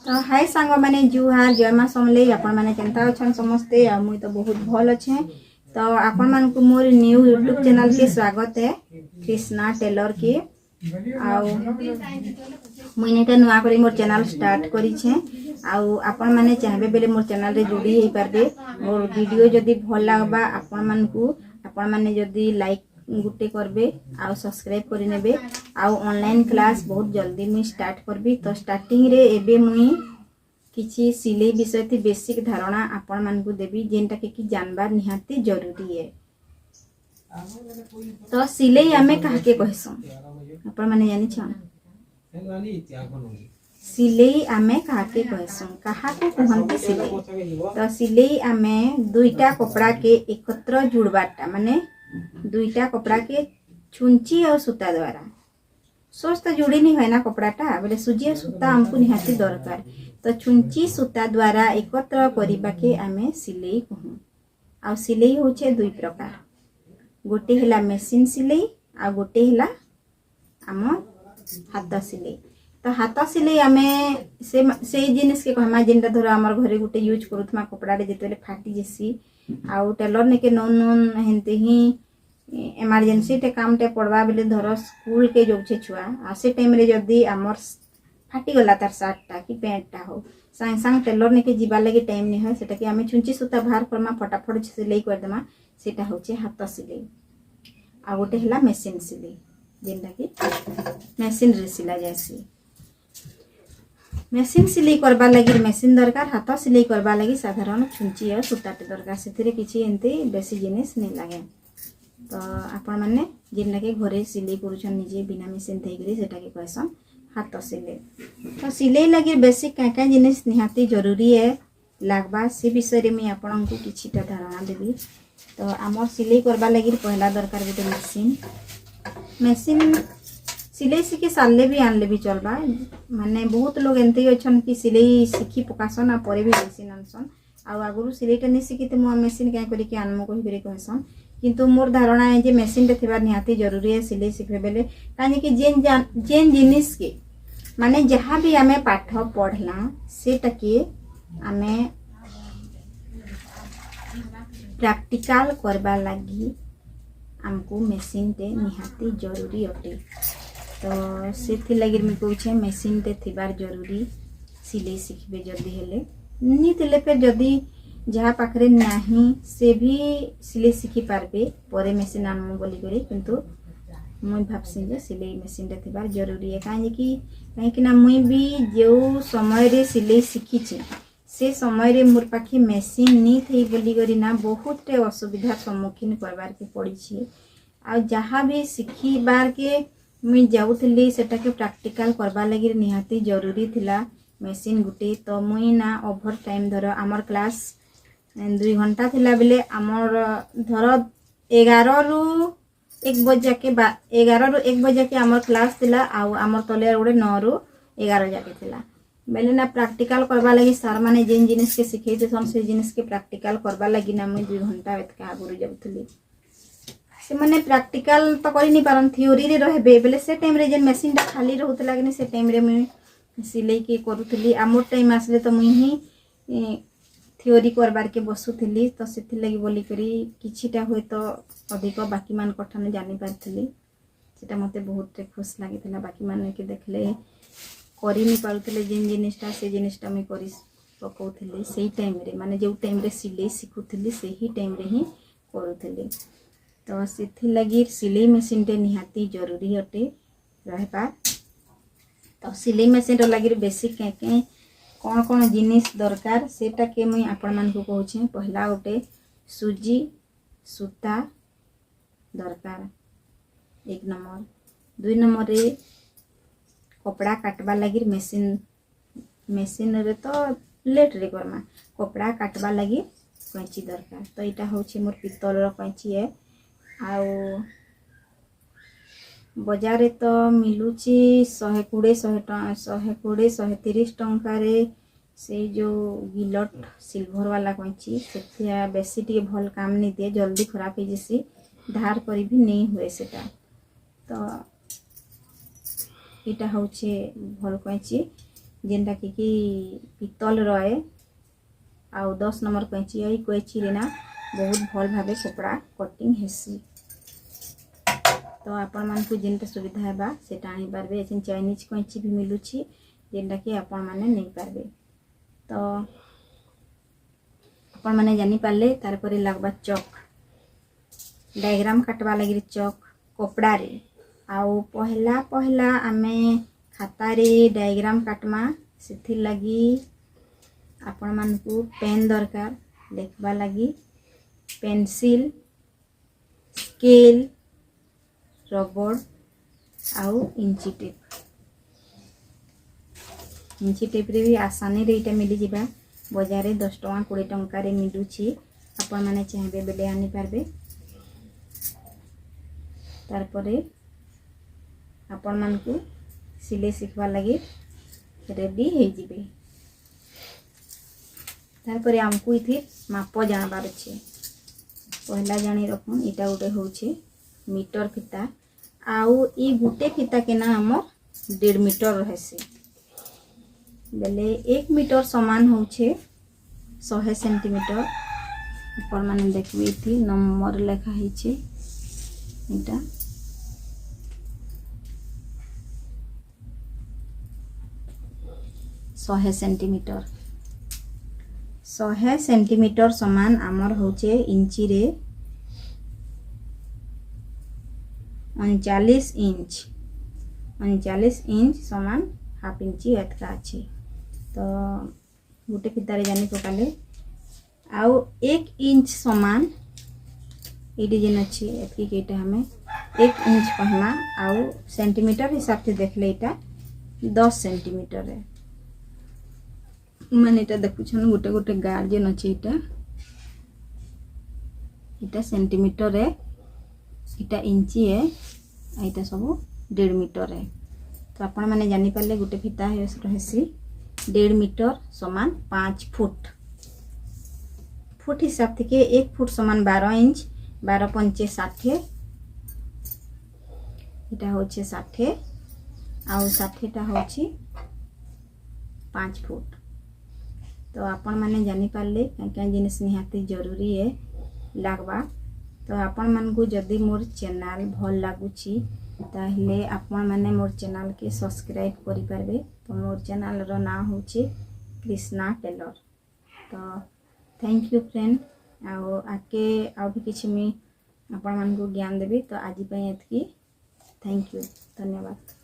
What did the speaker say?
तो हाय सांग मैंने जुहार जय माँ समले आपण मैंने केनता अच्छा समस्ते आ मुई तो बहुत भल अच्छे। तो आपण मान को मोर न्यू यूट्यूब चैनल के स्वागत है कृष्णा टेलर के मुई नेटा नुआ करी मोर चैनल स्टार्ट करी छे आउ आपण माने चाहबे बेले मोर चैनल रे जोड़ी हे पारबे। मोर वीडियो जदी भल लागबा आपण मान को आपण माने जदी लाइक गुटे करबे आउ सब्सक्राइब करि नेबे। आउ ऑनलाइन क्लास बहुत जल्दी मुई स्टार्ट करबी। तो स्टार्टिंग रे एबे मुई किछि सिलाई विषय थी बेसिक धारणा आपण मान को देबी जेनटा के कि जानबार निहाती जरूरी है। तो सिलाई आमे काहे कहसो आपण माने जानि छ सिलाई आमे काहे कहसो कहा को कहंती सिलाई। तो सिलाई आमे दुईटा कपड़ा के एकत्र जुड़बाटा माने दुईटा कपड़ा के छुंची और सूता द्वारा सोच तो जोड़ी नहीं है ना कपड़ाटा बोले सुजी और सूता हमको निहाती दरकार। तो छुंची सूता द्वारा एकत्र करबा के आमे सिलाई कहूँ। आ सिलाई होचे दुई प्रकार गोटे हला मेसिन सिलाई आ गोटे हला आम हाथ सिलाई। तो हाथ सिलाई आमे से जिनिस के कहमा जेनटा धर हमर घरे गोटे यूज करूथमा कपड़ा रे जेतेले फाटी जेसी आउ टेलर ने के नोन नोन हेनते ही इमरजेंसी टे काम टे पड़वा बेले धर स्कूल के जोचे छुआ आ से टाइम रे जदी हमर फाटी गला तार शर्ट टा कि पैंट टा हो सांग सांग टेलर ने के जीवा लगे टाइम नहीं है सेटा कि हमें छुंची सूता बाहर करमा फटाफट सिलाई कर देमा सेटा होचे हाथ सिलाई। आ गोटे हला मशीन सिलाई जेनटा कि मशीन रे सिला जायसी। मशीन सिलाई करबा लगी मशीन दरकार हाथ सिलाई करबा लगी साधारण छुंची और सूताटे दरकार सेथिरे किछि एंती बेसी जिनिस नहीं लागे। तो आपण माने जेनटा के घरे सिलाई करूछन निजे बिना मशीन थेगरी सेटा के कहसन हाथ सिलाई। तो सिलाई लगी बेसिक का का जिनिस निहाती जरूरी है लागबा से विषय रे मैं आपन को किछिटा धारणा देबी। तो आमर सिलाई करबा लगी पहला दरकार गोटे मशीन मशीन सिलाई सीखी सारले भी आनले भी चलबा। माने बहुत लोग एंते अछन कि सिलाई सीखी पकासन आ परे भी मशीन आनसन आ आगुरु सिलाईटा नहीं शिखी मो मशीन क्या करी के आनमो कहि कहसन। किंतु मोर धारणा है जे मशीन रे थिबार निहाती जरूरी है सिलाई शिखबे बेले काहे कि जेन जिनिस के माने जहाँ भी आमे पाठ पढ़ला सेटा के आमे प्रैक्टिकल करबा लगी हमको मशीन टे निहाती जरूरी अटे। तो से लगी मैं कहूँ मशीन टे थिबार जरूरी सिलाई शिखबे जल्दी हेले नी थिले फिर जदी जहाँ पाखरे नहीं से भी सिलाई शिखी पारबे परे मशीन आनमु बोली करी। किंतु मुई भाबसी जे सिलाई मशीन टे थिबार जरूरी है कहीं ना मुई भी जो समय रे सिलाई शिखी से समय रे मोर पाखे मशीन नी थी बोली करी ना बहुत टे असुविधा सम्मुखीन करबार के पड़ी छी। आ जहाँ भी शिखी बार के मुई जाऊथली सेटा के प्रैक्टिकल करबा लगी निहाती जरूरी थिला मशीन गुटे। तो मुई ना ओवर टाइम धर आमर क्लास 2 घंटा थिला बेले आमर धर 11 रु 1 बजे के 11 रु 1 बजे के आमर क्लास थिला आ आमर तले गोटे 9 रु 11 जाके थिला बेले ना प्रैक्टिकल करबा लगी सार माने जेन जिनिस के सिखै देसन से जिनिस के प्रैक्टिकल करबा लगी ना मुई 2 घंटा एतके आगुरु जाउथली। से माने प्रैक्टिकल तो करि नि पारन थ्योरी रे रहबे बेले से टाइम रे जेन मशीन टा खाली रहउत लागनी से टाइम रे मुई सिलाई के करूथली। आमर टाइम आसले तो मुई ही थ्योरी करबार के बसुथली। तो सेथि लगी बोली करी किछिटा होय तो अधिक बाकी मान कठन जानि पारथली सेटा मते बहुत खुश लागितला। बाकी मान के देखले करि नि पारुथले जेन जिनिसटा से जिनिसटा मैं करि पकाउथली सेही टाइम रे माने जो टाइम रे सिलाई सिखुथली सेही टाइम रे ही करूथली। तो सेथि लगी सिलाई मशीन टे निहाती जरूरी अटे रहबा। तो सिलाई मशीन रो लगी बेसिक के कौन कौन जिनिस दरकार सेटा के मुई आपण मान को कहूँ। पहला गोटे सुजी सूता दरकार 1 नंबर। 2 नंबर रे कपड़ा काटबा लगी मशीन रे तो लेट रे करमा कपड़ा काटबा लगी कैंची दरकार। तो यहाँ हूँ मोर पितल रो कैंची है आउ बजार रे तो मिलूची 120-130 टंका रे से जो गिलट सिल्वर वाला कैंची से बेसी टी भल काम नहीं दिए जल्दी खराब हो जैसी धार करी भी नहीं हुए सेटा। तो यहाँ हूँ भल कैंची जेनटा कि पितल रहे आउ 10 नंबर कैंची आई कैंची रे ना बहुत भल भावे कपड़ा कटिंग हेसी। तो आपण मान को जेनटा सुविधा हेबा सेटा आनी पारबे। एछन चाइनीज कैंची भी मिलुची जेनटा कि आपण माने नहीं पारबे। तो आपण माने जानी पारले तार परे लागबा चक डायग्राम काटवा लगी चक कपड़ा रे आउ पहला पहला आमे खाता रे डायग्राम काटमा सेथि लगी आपण मान को पेन दरकार लिखबा लगी पेंसिल स्केल रबर आउ इंची टेप रे भी आसानी रे इटा मिली जिबा। बाजार 10 टଙ୍କା 20 टଙ୍କା रे मिलुची आपण माने चाहबे बेले आनी पारबे। तार परे आपण मान को सिले सिखवा लगी रेडी हे जिबे। तार परे हमकु इथि माप जानबार छे। पहला जानी रखुन इटा उडे होचे मीटर फीता आउ ई गुटे फीता के ना हमर 1.5 मीटर रहसे बेले 1 मीटर समान होचे 100 सेंटीमीटर। आपण माने देखबे इथि नंबर लिखा हिचे इटा 100 सेंटीमीटर। 100 सेंटीमीटर समान आमर होचे इंची रे 39 इंच। 39 इंच समान हाफ इंची एतका अच्छे। तो गोटे फीतारे जानी पकाले आउ 1 इंच समान ये जेन अच्छी एतकी केटा हमें 1 इंच कहमा आउ सेंटीमीटर हिसाब से देखले इटा 10 सेंटीमीटर है। मैंने इटा देखुछन गोटे गोटे गार्जियन अच्छे इटा सेंटीमीटर है इटा इंची है इटा सब 1.5 मीटर है। तो आपण माने जानी पारले गोटे फीता है रहसी 1.5 मीटर समान 5 फुट। फुट हिसाब থেকে 1 फुट समान 12 इंच 12 पंचे 60 इटा होचे 60 आउ 60 टा होची 5 फुट। तो आपण माने जानी पारले क्या जिनिस निहाती जरूरी है लागबा। तो आपण मान को जदि मोर चैनल भल लागुची ताहले आपण माने मोर चैनल के सब्सक्राइब करि पारबे। तो मोर चैनल रो नाम होची कृष्णा टेलर। तो थैंक यू फ्रेंड आके आउ भी किछि मी आपण मान को ज्ञान देबी। तो आज पई एतकी थैंक यू धन्यवाद।